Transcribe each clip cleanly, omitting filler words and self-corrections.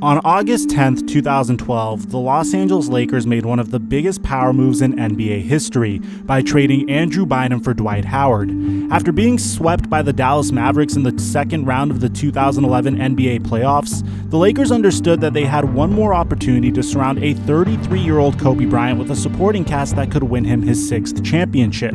On August 10th, 2012, the Los Angeles Lakers made one of the biggest power moves in NBA history by trading Andrew Bynum for Dwight Howard. After being swept by the Dallas Mavericks in the second round of the 2011 NBA playoffs, the Lakers understood that they had one more opportunity to surround a 33-year-old Kobe Bryant with a supporting cast that could win him his sixth championship.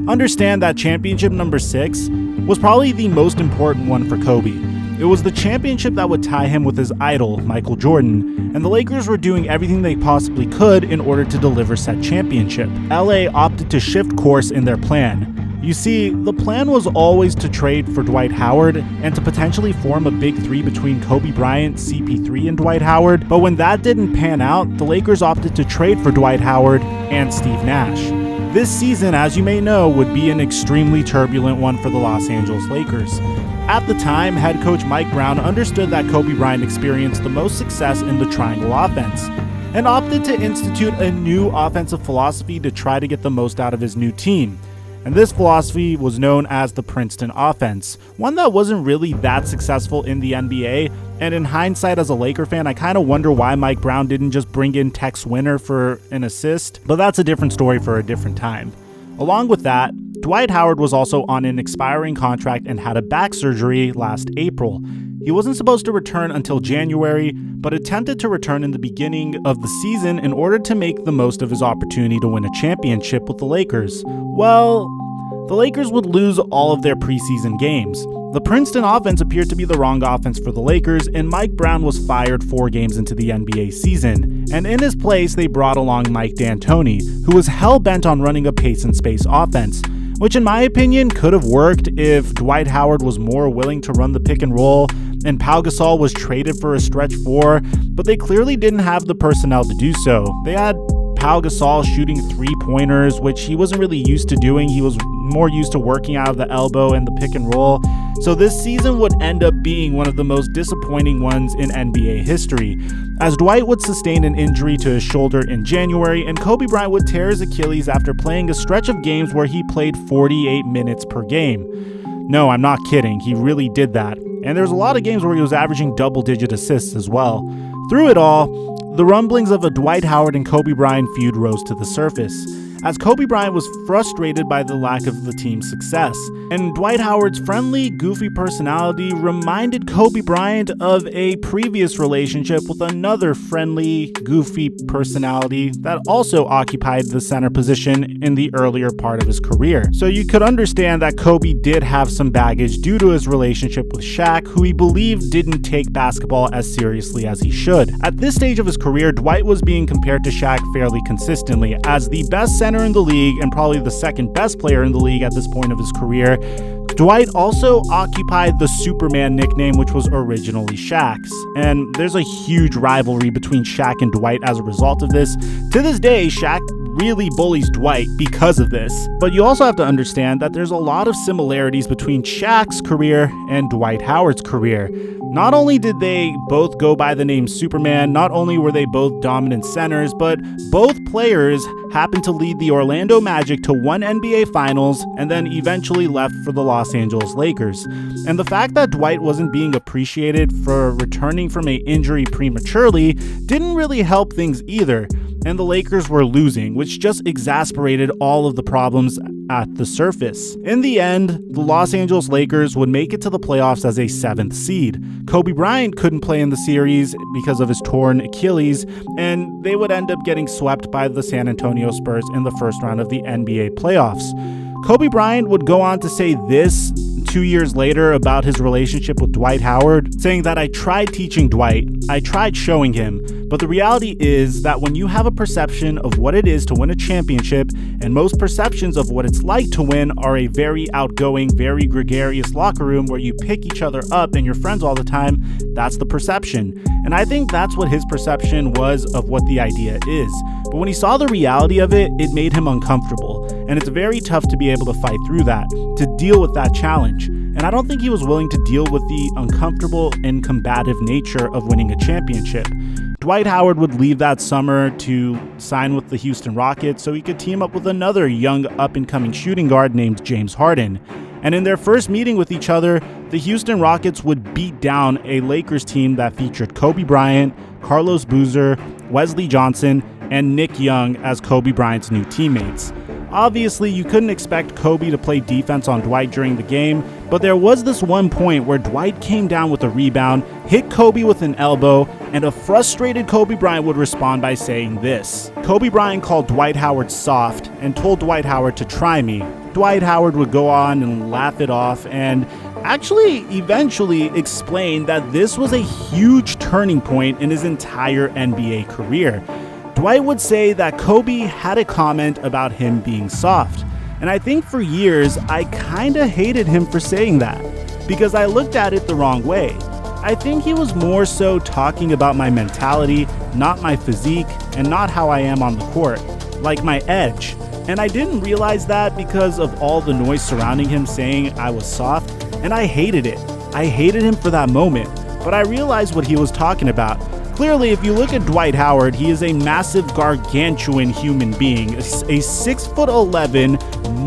Understand that championship number 6 was probably the most important one for Kobe. It was the championship that would tie him with his idol, Michael Jordan, and the Lakers were doing everything they possibly could in order to deliver said championship. LA opted to shift course in their plan. You see, the plan was always to trade for Dwight Howard and to potentially form a big three between Kobe Bryant, CP3, and Dwight Howard, but when that didn't pan out, the Lakers opted to trade for Dwight Howard and Steve Nash. This season, as you may know, would be an extremely turbulent one for the Los Angeles Lakers. At the time, head coach Mike Brown understood that Kobe Bryant experienced the most success in the triangle offense and opted to institute a new offensive philosophy to try to get the most out of his new team. And this philosophy was known as the Princeton offense, one that wasn't really that successful in the NBA. And in hindsight, as a Laker fan, I kind of wonder why Mike Brown didn't just bring in Tex Winter for an assist, but that's a different story for a different time. Along with that, Dwight Howard was also on an expiring contract and had a back surgery last April. He wasn't supposed to return until January, but attempted to return in the beginning of the season in order to make the most of his opportunity to win a championship with the Lakers. Well, the Lakers would lose all of their preseason games. The Princeton offense appeared to be the wrong offense for the Lakers, and Mike Brown was fired 4 games into the NBA season. And in his place, they brought along Mike D'Antoni, who was hell-bent on running a pace and space offense, which in my opinion could have worked if Dwight Howard was more willing to run the pick and roll and Pau Gasol was traded for a stretch 4, but they clearly didn't have the personnel to do so. They had Pau Gasol shooting 3-pointers, which he wasn't really used to doing. He was more used to working out of the elbow and the pick and roll. So this season would end up being one of the most disappointing ones in NBA history, as Dwight would sustain an injury to his shoulder in January and Kobe Bryant would tear his Achilles after playing a stretch of games where he played 48 minutes per game. No, I'm not kidding, he really did that. And there's a lot of games where he was averaging double-digit assists as well. Through it all, the rumblings of a Dwight Howard and Kobe Bryant feud rose to the surface, as Kobe Bryant was frustrated by the lack of the team's success. And Dwight Howard's friendly, goofy personality reminded Kobe Bryant of a previous relationship with another friendly, goofy personality that also occupied the center position in the earlier part of his career. So you could understand that Kobe did have some baggage due to his relationship with Shaq, who he believed didn't take basketball as seriously as he should. At this stage of his career, Dwight was being compared to Shaq fairly consistently as the best center in the league and probably the second best player in the league at this point of his career. Dwight also occupied the Superman nickname, which was originally Shaq's, and there's a huge rivalry between Shaq and Dwight as a result of this. To this day, Shaq really bullies Dwight because of this. But you also have to understand that there's a lot of similarities between Shaq's career and Dwight Howard's career. Not only did they both go by the name Superman, not only were they both dominant centers, but both players happened to lead the Orlando Magic to 1 NBA Finals and then eventually left for the Los Angeles Lakers. And the fact that Dwight wasn't being appreciated for returning from an injury prematurely didn't really help things either. And the Lakers were losing, which just exasperated all of the problems at the surface. In the end, the Los Angeles Lakers would make it to the playoffs as a 7th seed. Kobe Bryant couldn't play in the series because of his torn Achilles, and they would end up getting swept by the San Antonio Spurs in the first round of the NBA playoffs. Kobe Bryant would go on to say this 2 years later about his relationship with Dwight Howard, saying that I tried teaching Dwight, I tried showing him, but the reality is that when you have a perception of what it is to win a championship, and most perceptions of what it's like to win are a very outgoing, very gregarious locker room where you pick each other up and you're friends all the time, that's the perception. And I think that's what his perception was of what the idea is. But when he saw the reality of it, it made him uncomfortable. And it's very tough to be able to fight through that, to deal with that challenge. And I don't think he was willing to deal with the uncomfortable and combative nature of winning a championship. Dwight Howard would leave that summer to sign with the Houston Rockets so he could team up with another young up-and-coming shooting guard named James Harden. And in their first meeting with each other, the Houston Rockets would beat down a Lakers team that featured Kobe Bryant, Carlos Boozer, Wesley Johnson, and Nick Young as Kobe Bryant's new teammates. Obviously, you couldn't expect Kobe to play defense on Dwight during the game, but there was this one point where Dwight came down with a rebound, hit Kobe with an elbow, and a frustrated Kobe Bryant would respond by saying this. Kobe Bryant called Dwight Howard soft and told Dwight Howard to try me. Dwight Howard would go on and laugh it off and actually eventually explain that this was a huge turning point in his entire NBA career. Dwight would say that Kobe had a comment about him being soft, and I think for years I kinda hated him for saying that, because I looked at it the wrong way. I think he was more so talking about my mentality, not my physique, and not how I am on the court, like my edge. And I didn't realize that because of all the noise surrounding him saying I was soft, and I hated it. I hated him for that moment, but I realized what he was talking about. Clearly, if you look at Dwight Howard, he is a massive, gargantuan human being, a 6'11"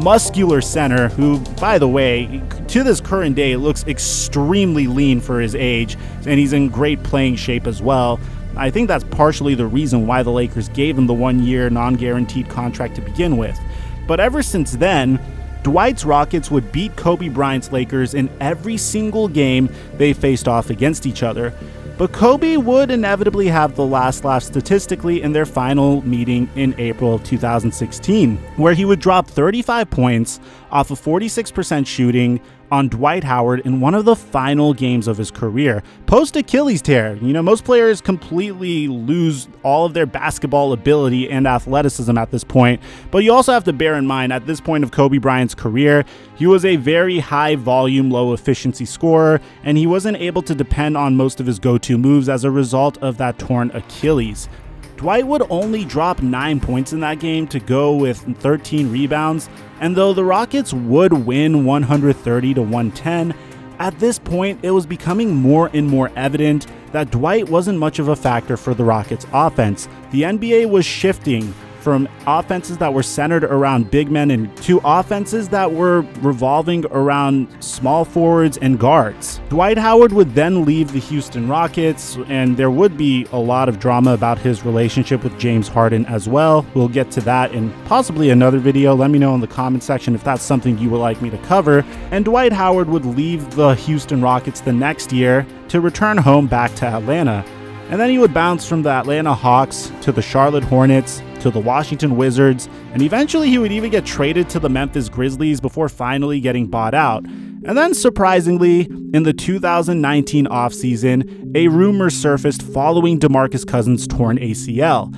muscular center who, by the way, to this current day, looks extremely lean for his age, and he's in great playing shape as well. I think that's partially the reason why the Lakers gave him the one-year non-guaranteed contract to begin with. But ever since then, Dwight's Rockets would beat Kobe Bryant's Lakers in every single game they faced off against each other. But Kobe would inevitably have the last laugh statistically in their final meeting in April of 2016, where he would drop 35 points off of 46% shooting on Dwight Howard in one of the final games of his career, post-Achilles tear. You know, most players completely lose all of their basketball ability and athleticism at this point, but you also have to bear in mind, at this point of Kobe Bryant's career, he was a very high-volume, low-efficiency scorer, and he wasn't able to depend on most of his go-to moves as a result of that torn Achilles. Dwight would only drop 9 points in that game to go with 13 rebounds, and though the Rockets would win 130-110, at this point it was becoming more and more evident that Dwight wasn't much of a factor for the Rockets' offense. The NBA was shifting from offenses that were centered around big men and to offenses that were revolving around small forwards and guards. Dwight Howard would then leave the Houston Rockets, and there would be a lot of drama about his relationship with James Harden as well. We'll get to that in possibly another video. Let me know in the comment section if that's something you would like me to cover. And Dwight Howard would leave the Houston Rockets the next year to return home back to Atlanta. And then he would bounce from the Atlanta Hawks to the Charlotte Hornets to the Washington Wizards, and eventually he would even get traded to the Memphis Grizzlies before finally getting bought out. And then surprisingly, in the 2019 offseason, a rumor surfaced following DeMarcus Cousins' torn ACL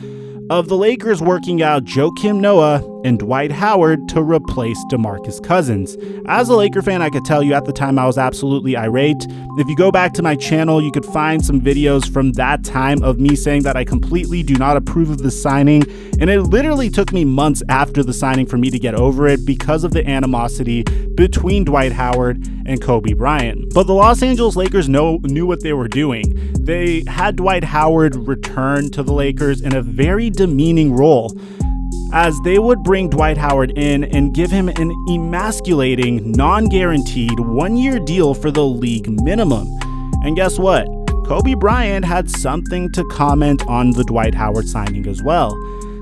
of the Lakers working out Joakim Noah and Dwight Howard to replace DeMarcus Cousins. As a Laker fan, I could tell you at the time I was absolutely irate. If you go back to my channel, you could find some videos from that time of me saying that I completely do not approve of the signing, and it literally took me months after the signing for me to get over it because of the animosity between Dwight Howard and Kobe Bryant. But the Los Angeles Lakers knew what they were doing. They had Dwight Howard return to the Lakers in a very demeaning role, as they would bring Dwight Howard in and give him an emasculating, non-guaranteed one-year deal for the league minimum. And guess what? Kobe Bryant had something to comment on the Dwight Howard signing as well,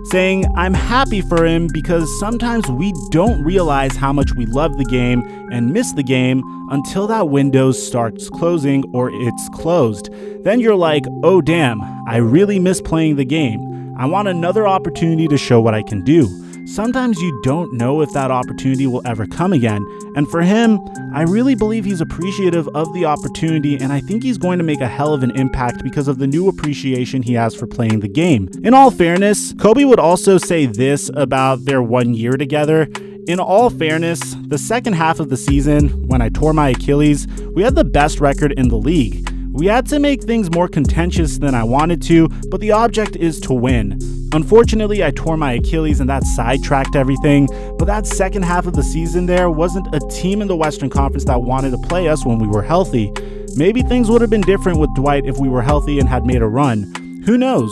saying, "I'm happy for him because sometimes we don't realize how much we love the game and miss the game until that window starts closing or it's closed. Then you're like, oh damn, I really miss playing the game. I want another opportunity to show what I can do. Sometimes you don't know if that opportunity will ever come again." And for him, I really believe he's appreciative of the opportunity, and I think he's going to make a hell of an impact because of the new appreciation he has for playing the game. In all fairness, Kobe would also say this about their 1 year together. In all fairness, the second half of the season, when I tore my Achilles, we had the best record in the league. We had to make things more contentious than I wanted to, but the object is to win. Unfortunately, I tore my Achilles and that sidetracked everything, but that second half of the season there wasn't a team in the Western Conference that wanted to play us when we were healthy. Maybe things would have been different with Dwight if we were healthy and had made a run. Who knows?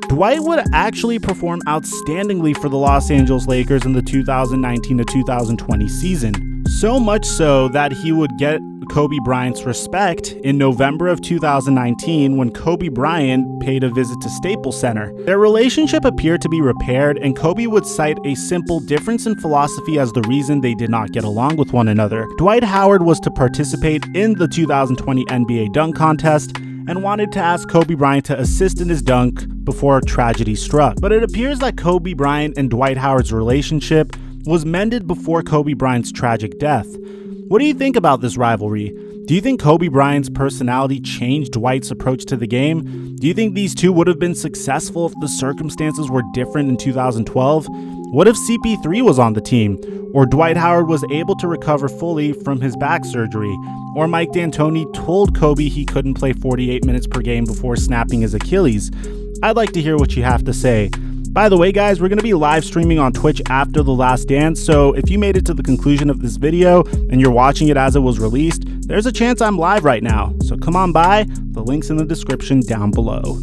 Dwight would actually perform outstandingly for the Los Angeles Lakers in the 2019 to 2020 season. So much so that he would get Kobe Bryant's respect in November of 2019 when Kobe Bryant paid a visit to Staples Center. Their relationship appeared to be repaired, and Kobe would cite a simple difference in philosophy as the reason they did not get along with one another. Dwight Howard was to participate in the 2020 NBA dunk contest and wanted to ask Kobe Bryant to assist in his dunk before tragedy struck. But it appears that Kobe Bryant and Dwight Howard's relationship was mended before Kobe Bryant's tragic death. What do you think about this rivalry? Do you think Kobe Bryant's personality changed Dwight's approach to the game? Do you think these two would have been successful if the circumstances were different in 2012? What if CP3 was on the team? Or Dwight Howard was able to recover fully from his back surgery? Or Mike D'Antoni told Kobe he couldn't play 48 minutes per game before snapping his Achilles? I'd like to hear what you have to say. By the way, guys, we're going to be live streaming on Twitch after The Last Dance, so if you made it to the conclusion of this video and you're watching it as it was released, there's a chance I'm live right now. So come on by, the link's in the description down below.